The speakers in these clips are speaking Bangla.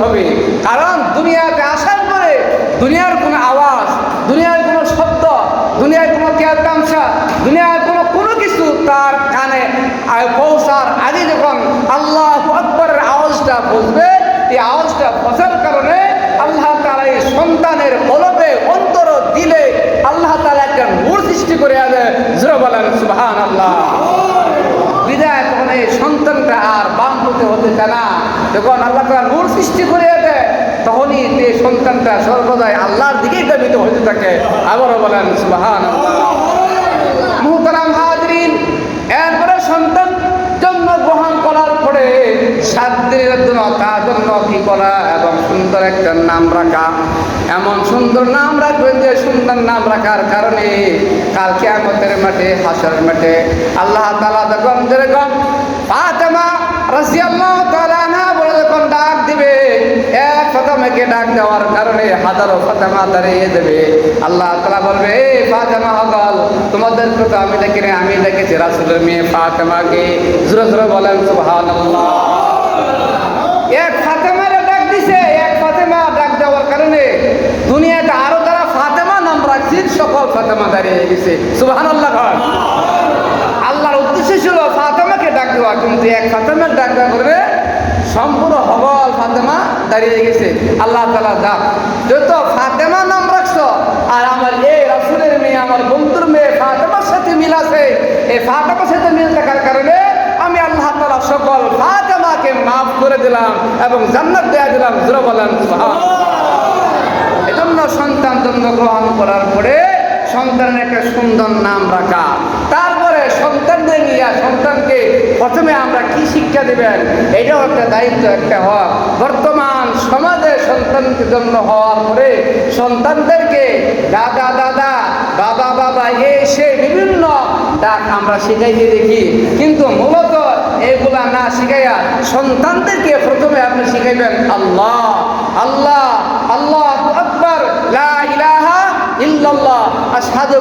হবে। কারণ দুনিয়াতে আসার পরে দুনিয়ার কোনো আওয়াজ, দুনিয়ার কোনো শব্দ, দুনিয়ার কোনো কেয়ার তামসা, দুনিয়ার কোনো কিছু তার কানে পৌঁছার আগে যখন আল্লাহু আকবারের আওয়াজটা বুঝবে, এই আওয়াজটা বোঝার কারণে আল্লাহ তাআলা এই সন্তানের কলবে অন্তর দিলে আল্লাহ তাআলা একটা নূর সৃষ্টি করে দেয়। জোরে বলেন সুবহানাল্লাহ। বিদায় তখন এই সন্তানটা আর বামপথে হতে চায় না। যখন আল্লাহ তাআলা নূর সৃষ্টি করে দেয় তখনই এই সন্তানটা সর্বদাই আল্লাহর দিকেই ধাবিত হতে থাকে। আবারও বলেন সুবহানাল্লাহ। মুহতারাম হাজরিন, এরপরে সন্তান জন্মগ্রহণ করার পরে 7 দিনের জন্য তার জন্য কি করা এবং সুন্দর একটা নাম রাখা। এমন সুন্দর নাম রাখবেন যে সুন্দর নাম রাখার কারণে কাল কিয়ামতের মাঠে, হাসরের মাঠে আল্লাহ তাআলা যখন যেরকম ফাতেমা রাদিয়াল্লাহু তাআলা আনহা বলে যখন ডাক দিবে, এক ফাতেমাকে ডাক দেওয়ার কারণে হাজারো ফাতেমা দাঁড়িয়ে দেবে। আল্লাহ তাআলা বলবে, এই ফাতেমা হগল, তোমাদের কথা আমি দেখিনি, আমি দেখেছি রাসূলের মেয়ে ফাতেমাকে। জোরে জোরে বলেন সুবহানাল্লাহ। এক ফাতেমারে ডাক দিছে, এক ফাতেমা ডাক দেওয়ার কারণে দুনিয়াতে আরো যারা ফাতেমা নাম রাখছেন সকল ফাতেমা দাঁড়িয়ে গেছে। সুবহানাল্লাহ। আল্লাহর উদ্দেশ্য ছিল ফাতেমাকে ডাক দেওয়া, কিন্তু এক ফাতেমার ডাক দেওয়া করে সম্পূর্ণ হবল ফাতেমা দাঁড়িয়ে গেছে। আল্লাহ তাআলা ডাক, যত ফাতেমা নাম রাখছো আর আমার এই রাসূলের মেয়ে, আমার বন্ধুর মেয়ে ফাতেমার সাথে মিল আছে, এই ফাতেমার সাথে মিল থাকার কারণে আমি আল্লাহ তাআলা সকল ফাতেমাকে মাফ করে দিলাম এবং জান্নাত দেয়া দিলাম। জোরে বলেন সুবহানাল্লাহ। এজন্য সন্তান জন্মগ্রহণ করার পরে সন্তানের একটা সুন্দর নাম রাখা, তারপরে সন্তানদের নিয়ে সন্তানকে প্রথমে আমরা কি শিক্ষা দেবেন এটাও একটা দায়িত্ব, একটা হক। বর্তমান সমাজে সন্তানকে জন্ম হওয়ার পরে সন্তানদেরকে দাদা দাদা, বাবা বাবা, সে বিভিন্ন ডাক আমরা শিখাইতে দেখি, কিন্তু মূলত এগুলা না শিখাইয়া সন্তানদেরকে প্রথমে আপনি শিখাইবেন আল্লাহ আল্লাহ, আল্লাহু আকবার, লা ইলাহা ইল্লাল্লাহ, আশহাদু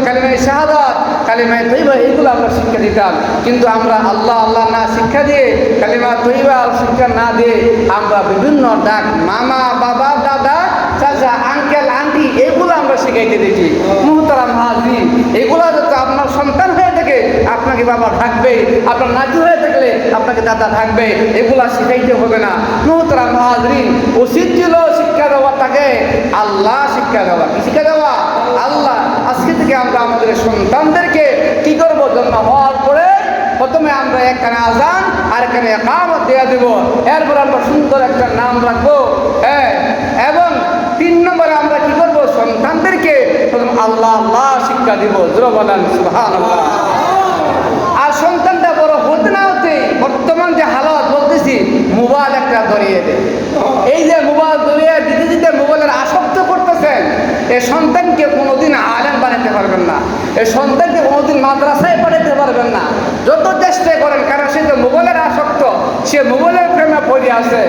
কালিমা শাহাদাত, কালিমা তৈবা, এইগুলো আমরা শিক্ষা দিতাম। কিন্তু আমরা আল্লাহ আল্লাহ না শিক্ষা দিয়ে, কালিমা তৈবা শিক্ষা না দিয়ে আমরা বিভিন্ন ডাক মামা, বাবা, দাদা, চাচা, আঙ্কেল, আন্টি এগুলো আমরা শিখাইতে দেখি। মুহতারাম হাজরিন, এগুলো যদি আপনার সন্তান হয়ে থাকে আপনাকে বাবা থাকবে, আপনার নাতি হয়ে থাকলে আপনাকে দাদা থাকবে, এগুলা শিখাইতে হবে না। মুহতারাম হাজরিন, উচিত ছিল শিক্ষা দেওয়া তাকে আল্লাহ শিক্ষা দেওয়া। কি শিক্ষা দেওয়া? আল্লাহ। আজকে থেকে আমরা আমাদের সন্তানদেরকে কি করবো? জন্ম হওয়ার পরে প্রথমে আমরা একখানে আজান আর এখানে ইকামত দেয়া দেব, এরপর আমরা সুন্দর একটা নাম রাখবো, এবং 3 নম্বরে আমরা কি করবো? সন্তানদেরকে প্রথম আল্লাহ আল্লাহ শিক্ষা দিব। জোরে বলেন সুবহানাল্লাহ। আর সন্তানটা বড় হতে না হতে বর্তমান যে হালত বলতেছি, মোবাইল একটা ধরিয়ে দেয়। এই যে মোবাইল ধরিয়ে দিতে দিতে মোবাইলের আসক্ত করতেছেন, এই সন্তানকে কোনোদিন আলেম বানাতে পারবেন না, এই সন্তানকে কোনোদিন মাদ্রাসায় পাঠাতে পারবেন না, যত চেষ্টা করেন। কারণ সে তো মোবাইলের আসক্ত, সে মোবাইলের প্রেমে পড়ে আছে।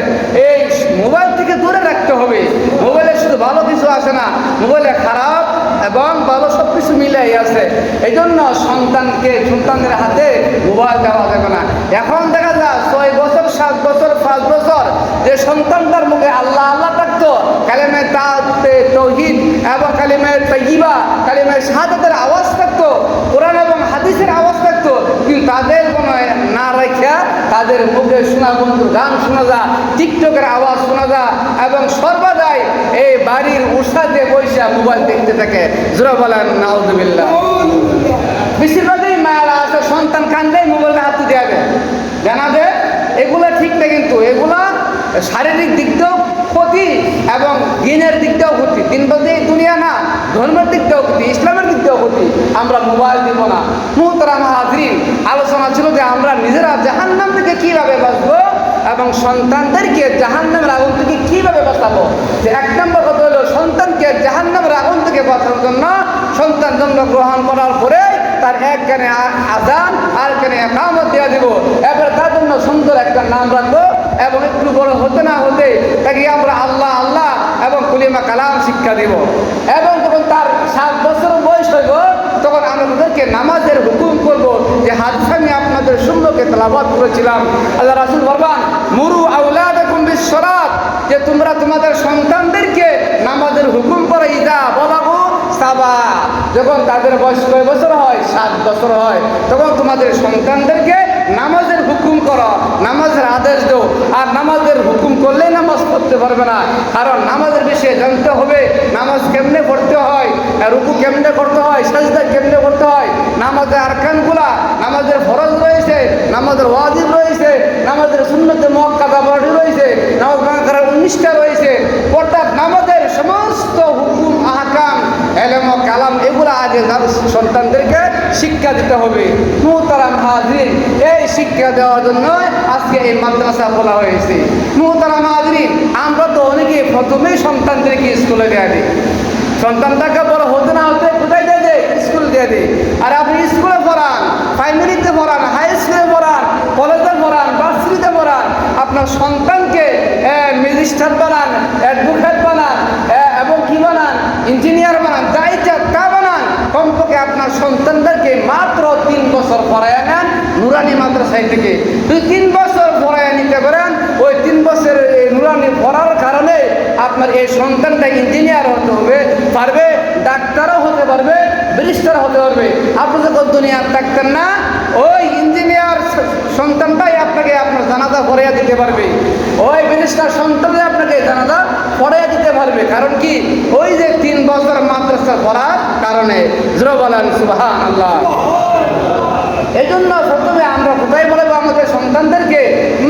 এই মোবাইল থেকে দূরে রাখতে হবে। মোবাইলে শুধু ভালো কিছু আসে না, মোবাইলে খারাপ এবং ভালো সব কিছু মিলাই আছে। এই জন্য সন্তানদের হাতে মোবাইল দেওয়া যাবে না। এখন দেখা যায় 6 বছর, 7 বছর, 5 বছর যে সন্তানটার মুখে আল্লাহ আল্লাহ থাকতো, কালিমা তাওহীদ এবং কালিমা তাইয়্যিবা, কালিমা শাহাদাতের আওয়াজ থাকতো, কোরআন এবং হাদিসের আওয়াজ থাকতো, কিন্তু তাদের কোনো না রাখা তাদের মুখে শোনা বন্ধু গান শোনা যায়, টিকটকের আওয়াজ শোনা যায়, এবং সর্বদাই এই বাড়ির উষাতে বৈশা মোবাইল দেখতে থাকে। জোরে বলেন নাউযুবিল্লাহ। বেশিরভাগই মায়েরা আছে, সন্তান কান্দে মোবাইলে হাতে দেবে, জানা যে এগুলা ঠিক না, কিন্তু এগুলা শারীরিক দিক দিয়েও ক্ষতি এবং দিনের দিক দিয়েও ক্ষতি। দিন বলতে এই দুনিয়া না, ধর্মের দিক দিয়েও ক্ষতি, ইসলামের দিক দিয়েও ক্ষতি। আমরা মোবাইল দিব না। মুহতারাম হাজরিন, আলোচনা ছিল যে আমরা নিজেরা জাহান্নাম থেকে কীভাবে বাঁচবো এবং সন্তানদেরকে জাহান্নামের আগুন থেকে কীভাবে বাঁচাবো। যে 1 নম্বর কথা হলো, সন্তানকে জাহান্নামের আগুন থেকে বাঁচানোর জন্য সন্তান জন্মগ্রহণ করার পরে তার এক কানে আযান আর কানে ইকামত দেওয়া দিব, এরপরে তার জন্য সুন্দর একটা নাম রাখবো, এবং একটু বড় হতে না হতে তাকে আমরা আল্লাহ আল্লাহ এবং কালিমা কালাম শিক্ষা দিব। এবং যখন তার 7 বছর বয়স হইব তখন আমরা তাদেরকে নামাজের হুকুম করব। যে হাদিস আমি আপনাদের সম্মুখে তেলাওয়াত করেছিলাম, আল্লাহ রাসূল বললেন মুরু আওলাদাকুম বিস-সালাত, যে তোমরা তোমাদের সন্তানদেরকে নামাজের হুকুম করো ইদা বালাগু সাবা, যখন তাদের বয়স কয় বছর হয়, 7 বছর হয়, তখন তোমাদের সন্তানদেরকে নামাজের হুকুম করো, নামাজের আদেশ দাও। আর নামাজের হুকুম করলেই নামাজ পড়তে পারবে না, কারণ নামাজের বিষয়ে জানতে হবে নামাজ কেমনে পড়তে হয়, রুকু কেমনে করতে হয়, সাজদা কেমনে করতে হয়, নামাজের আরকানগুলা, নামাজের ফরজ রয়েছে, নামাজের ওয়াজিব রয়েছে, নামাজের সুন্নতে মুআক্কাদা বডি রয়েছে, নামাজ ভাঙা করার 19টা রয়েছে। অর্থাৎ নামাজের সমস্ত হুকুম আহকাম এলেম ও কালাম এগুলো আগে সন্তানদেরকে শিক্ষা দিতে হবে। মুহতারাম হাজরিন, এই শিক্ষা দেওয়ার জন্য আজকে এই মাদ্রাসা খোলা হয়েছে। মুহতারাম হাজরিন, আমরা তো অনেকে প্রথমেই সন্তানদেরকে স্কুলে দেওয়া দিই, সন্তানটাকে বড় হতে না হতে কোথায় দিয়ে দেয়, স্কুল দিয়ে দেয়। আর আপনি স্কুলে পড়ান, প্রাইমারিতে পড়ান, হাই স্কুলে পড়ান, কলেজে পড়ান, ভার্সিটিতে পড়ান, আপনার সন্তানকে ম্যাজিস্ট্রেট বানান, অ্যাডভোকেট বানান, এবং কি বানান, ইঞ্জিনিয়ার বানান, যা ইচ্ছা তা বানান, কমপক্ষে আপনার সন্তানদেরকে মাত্র 3 বছর পড়ায় নেন নুরানি মাদ্রাসায় থেকে। যদি 3 বছর পড়ায় নিতে পারেন, ওই 3 বছর নুরানি পড়ার কারণে আপনার এই সন্তানটা ইঞ্জিনিয়ার হতে হবে পারবে, ডাক্তারও হতে পারবে, ব্যারিস্টার হতে পারবে। আপনি যখন দুনিয়ার থাকতেন না, ওই ইঞ্জিনিয়ার সন্তানটাই আপনাকে আপনার জানাজা পড়াইয়া দিতে পারবে, ওই ব্যারিস্টার সন্তানই আপনাকে জানাজা পড়াইয়া দিতে পারবে। কারণ কি, ওই যে 3 বছর মাদ্রাসা পড়ার কারণে। জোরে বলেন সুবহানাল্লাহ। এই জন্য প্রথমে আমরা কোথায় বলবো, আমাদের সন্তানদেরকে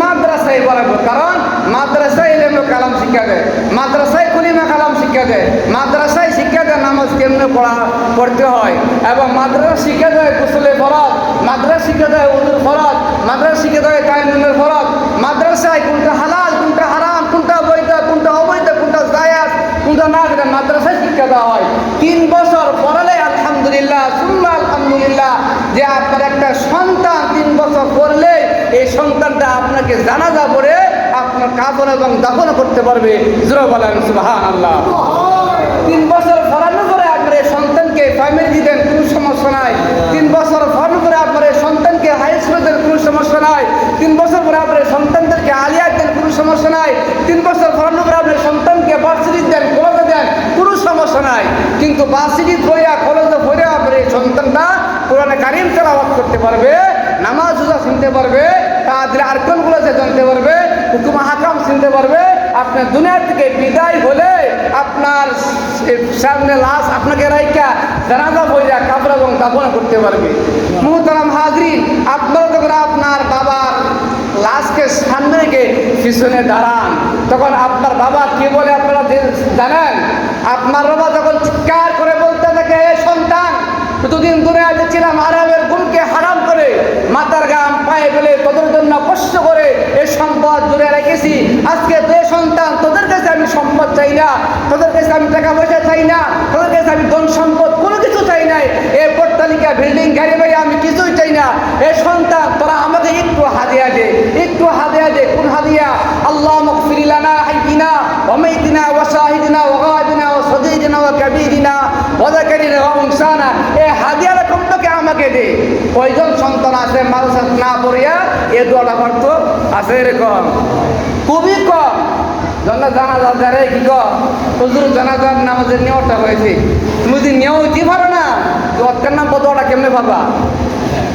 মাদ্রাসায় বলাবো, কারণ মাদ্রাসায় ইলম ও কালাম শিক্ষা দেয়, মাদ্রাসায় কলিমা কালাম শিক্ষা দেয়, মাদ্রাসায় শিক্ষা দেয় নামাজ কেমনে পড়তে হয়, এবং মাদ্রাসা শিক্ষা দেয় গোসলে ফরজ, মাদ্রাসা শিক্ষা দেয় উযুর ফরজ, মাদ্রাসা শিক্ষা দেয় তায়াম্মুমের ফরজ, মাদ্রাসায় কোনটা হালাল, কোনটা হারাম, কোনটা বৈধ, কোনটা অবৈধ, কোনটা জায়েজ, কোনটা না, মাদ্রাসায় শিক্ষা দেওয়া হয়। 3 বছর পড়ালে আলহামদুলিল্লাহ সুম্মা আলহামদুলিল্লাহ, যে আপনার একটা সন্তান 3 বছর পড়লে এই সন্তানটা আপনাকে জানাজা পড়ে আপনার কাফন এবং দাফন করতে পারবে। জোরে বলেন সুবহানাল্লাহ। 3 বছর পড়ানোর পরে আপনার এই সন্তানকে প্রাইমারি দিবেন, কোনো সমস্যা নাই। 3 বছর পড়ানোর পরে আপনার এই সন্তানকে হাই স্কুলে দেন, কোনো সমস্যা নাই। 3 বছর পরে আপনার সন্তানদেরকে আলিয়া দেন, কোনো সমস্যা নাই। 3 বছর পড়ানোর পরে আপনার সন্তানকে ভার্সিটি দেন, কলেজে দেন, কোনো সমস্যা নাই। কিন্তু ভার্সিটি পড়িয়া কলেজে পড়িয়া আপনার এই সন্তানটা কোরআনে কারীম তেলাওয়াত করতে পারবে, নামাজ রোজা শুনতে পারবে, তাদের আরকানগুলো যে জানতে পারবে, হুকুম আহকাম শুনতে পারবে, আপনার দুনিয়া থেকে বিদায় হলে আপনার সামনে লাশ আপনাকে রাইখা জানাজা পড়িয়া কাফন এবং দাফন করতে পারবে। মুহতারাম হাজরিন, আপনারা যখন আপনার বাবার লাশকে সামনে রেখে পিছনে দাঁড়ান, তখন আপনার বাবা কি বলে আপনারা জানেন? আপনার বাবা যখন চিৎকার করে বলতে থাকে, এ সন্তান, এতদিন দুনিয়াতে ছিলাম আরামের গুণকে হারাম করে, মাথার গাম পায়ে ফেলে তোদের জন্য কষ্ট করে এই সম্পদ জুড়ে রেখেছি। আজকে যে সন্তান, তোদের কাছে আমি সম্পদ চাই না, তোদের কাছে আমি টাকা পয়সা চাই না, তোদের কাছে আমি ধন সম্পদ কোনো কিছু চাই নাই, এই পট্টালিকা বিল্ডিং গাড়ি বাড়ি আমি কিছুই চাই না। এই সন্তান, তোরা আমাকে একটু হাদিয়া দে, একটু হাদিয়া দে। কোন হাদিয়া? আল্লাহ মাগফির লানা হাইয়িনা ওয়া মাইতিনা ওয়া শাহিদিনা ওয়া গায়িবিনা ওয়া সাগীরিনা ওয়া কাবীরিনা ওয়া যাকারিনা ওয়া উনসানা। এই হাদিয়া রকম তোকে আমাকে দে। কয়জন সন্তান আছে মাদ্রাসা না পড়িয়া এ দোয়াটা করতো? আছে এরকম খুবই কম। জানাজা যারে কি হুজুর জানাজার নামাজের নেওয়াটা হয়েছে, তুমি যদি নেওয়া হইতে পারো না, দোয়ার নাম দোয়াটা কেমনে পাবা?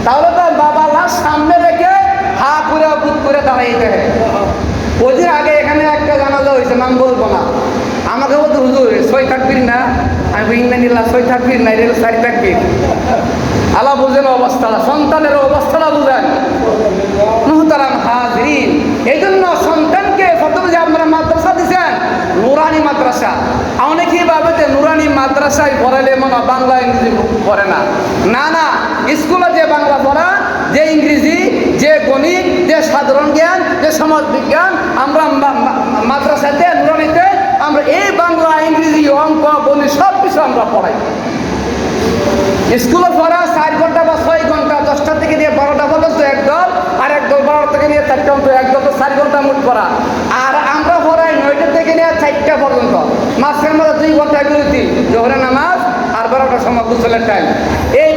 তাহলে তো বাবা লাশ সামনে রেখে হা করে বুক করে দাঁড়াইতে হয়। ওদের আগে এখানে একটা জানাজা হয়েছে, নাম বলবো না, আমাকে বলতো হুজুর 6 তাকবীর না, আমি ইন্নানিল্লাহ 6 তাকবীর না, এটা 4 তাকবীর। আল্লাহ বুঝেন অবস্থাটা, সন্তানের অবস্থাটা বুঝেন। মুহতারাম হাজরিন, এই জন্য সন্তানকে প্রথমে যে আপনারা মাদ্রাসা দিচ্ছেন, নুরানি মাদ্রাসা, অনেকেই ভাবে যে নুরানি মাদ্রাসায় পড়ালে মনে বাংলা ইংরেজি পড়ে না। না না, স্কুলে যে বাংলা পড়া, যে ইংরেজি, যে গণিত, যে সাধারণ জ্ঞান, যে সমাজ বিজ্ঞান, আমরা মাদ্রাসাতে নুরানিতে আমরা এই বাংলা, ইংরেজি, অঙ্ক, গণিত সব কিছু আমরা পড়াই। স্কুলে পড়া 4 ঘন্টা বা 6 ঘন্টা, 10টা থেকে নিয়ে 12টা পর্যন্ত একদল, আর একদল 12টা থেকে নিয়ে 4টা পর্যন্ত একদল, তো 4 ঘন্টা মোট পড়া। আর আমরা পড়াই 9টা থেকে নিয়ে 4টা পর্যন্ত, মাঝখানে মধ্যে 2 ঘন্টা বিরতি, জোহরের নামাজ আর 12টার সময় গোসলের টাইম। এই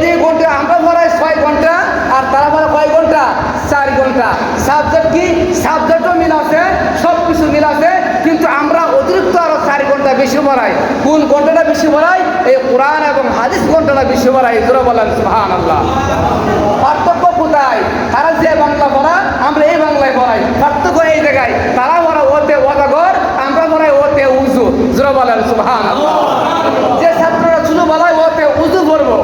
4 ঘন্টা। সাবজেক্ট কি? সাবজেক্টও মিল আছে, সব কিছু মিল আছে, কিন্তু আমরা অতিরিক্ত আরো 4 ঘন্টা বেশি পড়াই। কোন ঘন্টাটা বেশি পড়াই? এই কোরআন এবং হাদিস ঘন্টাটা বেশি পড়াই। জোরে বলেন সুবহানাল্লাহ। পার্থক্য কোথায়? তারা যে বাংলা পড়া, আমরা এই বাংলায় পড়াই। পার্থক্য এই জায়গায়, তারা পড়া ওতে ওয়াদাগর, আমরা পড়াই ওতে উজু। জোরে বলেন সুবহানাল্লাহ। যে ছাত্ররা শুধু বলায় ওতে উজু পড়বো,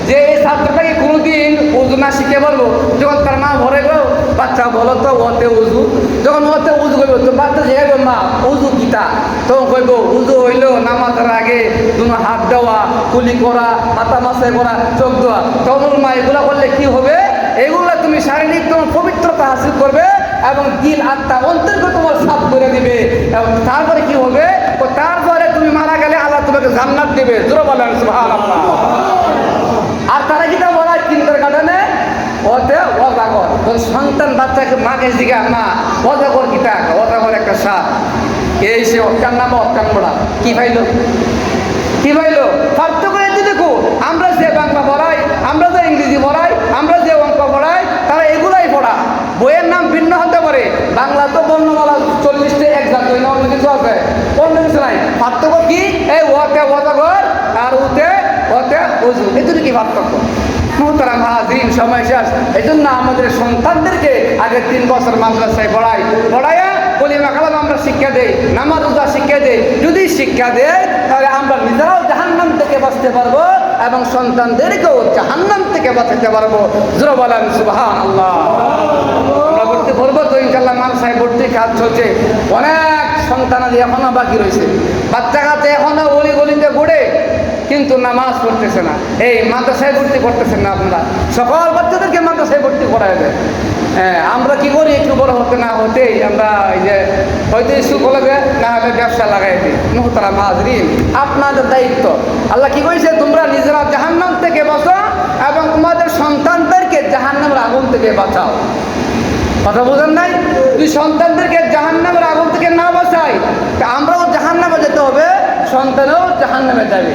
যে এই ছাত্রটাকে কোনোদিন উজু না শিখে বলবো, যখন তার মা ভরে গেল বাচ্চা বলো তো ওতে উজু, যখন ওতে উজু করবো তো বাচ্চা জিজ্ঞাসা মা উজু কিতা, তখন কইব উজু হইলো নামাজের আগে দুনো হাত দেওয়া, কুলি করা, মাথা মাসাই করা, চোখ দেওয়া। তখন মা এগুলা করলে কি হবে? এগুলা তুমি শারীরিক তোমার পবিত্রতা হাসিল করবে এবং দিল আত্মা অন্তর্গ তোমার সাফ করে দিবে। এবং তারপরে কি হবে? তারপরে তুমি মারা গেলে আল্লাহ তোমাকে জান্নাত দেবে। জোরে বলেন সুবহানাল্লাহ। আর তারা কিটা বলায় কিন্ডার গার্ডেনে ওতে অজাগর। সন্তান বাচ্চাকে মাকে জিগা মা অজাগর কিটা? অজাগর একটা সাপ। এই সে অক্কান নাম অক্কান বড়া কি পাইলো? কি পাইলো? পার্থক্য এতে দেখো, আমরা যে বাংলা পড়াই, আমরা যে ইংরেজি পড়াই, আমরা যে অঙ্ক পড়াই, তারা এগুলাই পড়া। বইয়ের নাম ভিন্ন হতে পারে, বাংলা তো বর্ণমালা 40টা একজাত, অন্য কিছু আছে, অন্য কিছু নাই। পার্থক্য কি? এই ওতে অজাগর আর ওতে উজু, এটুকু কি পার্থক্য? মুহতারাম হাজিরিন, সময় শেষ। এই জন্য আমাদের সন্তানদেরকে আগে 3 বছর মাদ্রাসায় পড়াইয়া কলিমা কালাম আমরা শিক্ষা দেই, নামাজ রোজা শিক্ষা দেই। যদি শিক্ষা দেয় তাহলে আমরা নিজেরাও জাহান্নাম থেকে বাঁচতে পারবো এবং সন্তানদেরকেও জাহান্নাম থেকে বাঁচাতে পারবো। জোরে বলেন সুবহানাল্লাহ। আমরা ভর্তি করবো তো ইনশাআল্লাহ, মাদ্রাসায় ভর্তি কাজ চলছে। অনেক সন্তানাদি এখনো বাকি রয়েছে, বাচ্চা কাছে এখনো গলি গলিতে ঘুরে, কিন্তু নামাজ পড়তেছে না। এই মাদ্রাসায় ভর্তি করতেছেন না আপনারা? সকল বাচ্চাদেরকে মাদ্রাসায় ভর্তি করাই দেয়। হ্যাঁ, আমরা কি করি? একটু বড় হতে না হতেই আমরা এই যে হয়তো স্কুল কলেজে না হলে ব্যবসা লাগাই দিই। মুহতারাম হাজরিন, আপনাদের দায়িত্ব। আল্লাহ কি কইছে? তোমরা নিজেরা জাহান্নাম থেকে বাঁচাও এবং তোমাদের সন্তানদেরকে জাহান্নামের আগুন থেকে বাঁচাও। কথা বোঝেন নাই? তুই সন্তানদেরকে জাহান্নামের আগুন থেকে না বাঁচাই, আমরাও জাহান্নামে যেতে হবে, সন্তানও জাহান্নামে যাবে।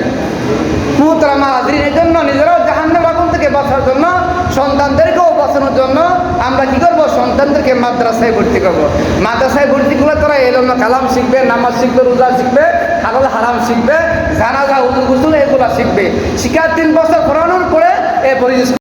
মুহতারাম হাজরিন, এই জন্য নিজেরাও জাহান্নামের আগুন থেকে বাঁচার জন্য, সন্তানদেরকেও বাঁচানোর জন্য আমরা কি করবো? সন্তানদেরকে মাদ্রাসায় ভর্তি করবো। মাদ্রাসায় ভর্তি করলে তারা এলম কালাম শিখবে, নামাজ শিখবে, রোজা শিখবে, হালাল হারাম শিখবে, জানাজা উজু গুসল এগুলা শিখবে। শিক্ষা 3 বছর পড়ানোর পরে এরপরে